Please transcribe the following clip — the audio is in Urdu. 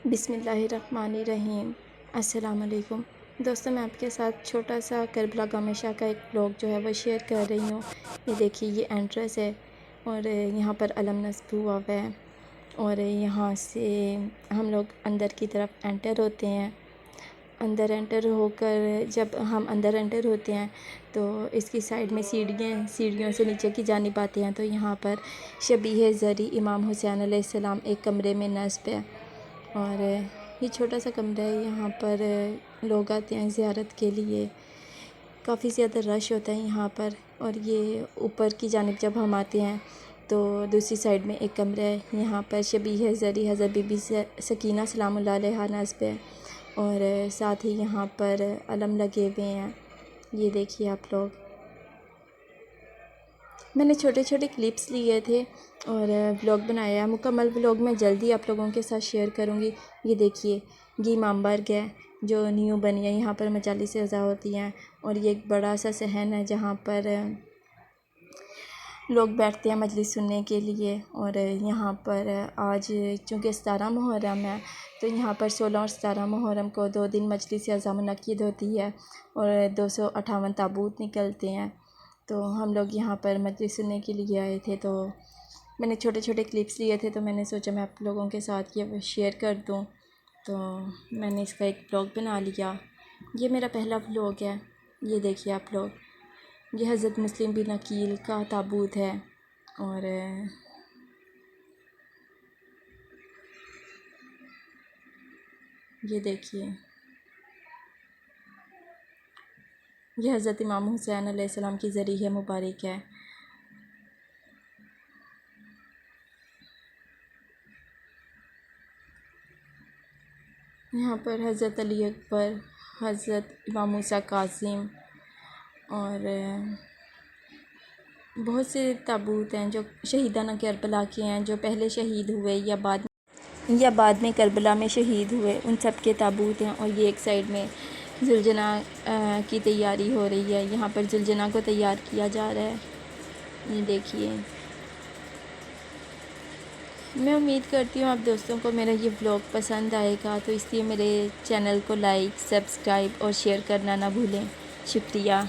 بسم اللہ الرحمن الرحیم۔ السلام علیکم دوستوں، میں آپ کے ساتھ چھوٹا سا کربلا گام شاہ کا ایک بلاگ جو ہے وہ شیئر کر رہی ہوں۔ یہ دیکھیے، یہ انٹرنس ہے اور یہاں پر علم نصب ہوا ہے اور یہاں سے ہم لوگ اندر کی طرف انٹر ہوتے ہیں۔ اندر انٹر ہو کر جب ہم اندر انٹر ہوتے ہیں تو اس کی سائیڈ میں سیڑھیوں سے نیچے کی جانب آتے ہیں تو یہاں پر شبیہ زری امام حسین علیہ السلام ایک کمرے میں نصب ہے اور یہ چھوٹا سا کمرہ ہے۔ یہاں پر لوگ آتے ہیں زیارت کے لیے، کافی زیادہ رش ہوتا ہے یہاں پر۔ اور یہ اوپر کی جانب جب ہم آتے ہیں تو دوسری سائیڈ میں ایک کمرہ ہے، یہاں پر شبیہ زری حضرت بی بی سکینہ سلام اللہ علیہا نصب ہے اور ساتھ ہی یہاں پر علم لگے ہوئے ہیں۔ یہ دیکھیے آپ لوگ، میں نے چھوٹے چھوٹے کلپس لیے تھے اور ولاگ بنایا ہے۔ مکمل ولاگ میں جلدی آپ لوگوں کے ساتھ شیئر کروں گی۔ یہ دیکھیے، یہ امام برگ ہے جو نیو بنی ہے، یہاں پر مجالس عزا ہوتی ہیں اور یہ ایک بڑا سا صحن ہے جہاں پر لوگ بیٹھتے ہیں مجلس سننے کے لیے۔ اور یہاں پر آج چونکہ 17 محرم ہے تو یہاں پر 16 اور 17 محرم کو 2 دن مجلس عزا منعقد ہوتی ہے اور 258 تابوت نکلتے ہیں۔ تو ہم لوگ یہاں پر مجلس سننے کے لیے آئے تھے، تو میں نے چھوٹے چھوٹے کلپس لیے تھے تو میں نے سوچا میں آپ لوگوں کے ساتھ یہ شیئر کر دوں، تو میں نے اس کا ایک بلاگ بنا لیا۔ یہ میرا پہلا بلاگ ہے۔ یہ دیکھیے آپ لوگ، یہ حضرت مسلم بن عقیل کا تابوت ہے اور یہ دیکھیے، یہ حضرت امام حسین علیہ السلام کی ذریح مبارک ہے۔ یہاں پر حضرت علی اکبر، حضرت امام موسیٰ کاظم اور بہت سے تابوت ہیں جو شہیدان کربلا کے ہیں، جو پہلے شہید ہوئے یا بعد میں کربلا میں شہید ہوئے، ان سب کے تابوت ہیں۔ اور یہ ایک سائیڈ میں زلجنا کی تیاری ہو رہی ہے، یہاں پر زلجنا کو تیار کیا جا رہا ہے۔ یہ دیکھیے، میں امید کرتی ہوں آپ دوستوں کو میرا یہ ولاگ پسند آئے گا، تو اس لیے میرے چینل کو لائک، سبسکرائب اور شیئر کرنا نہ بھولیں۔ شکریہ۔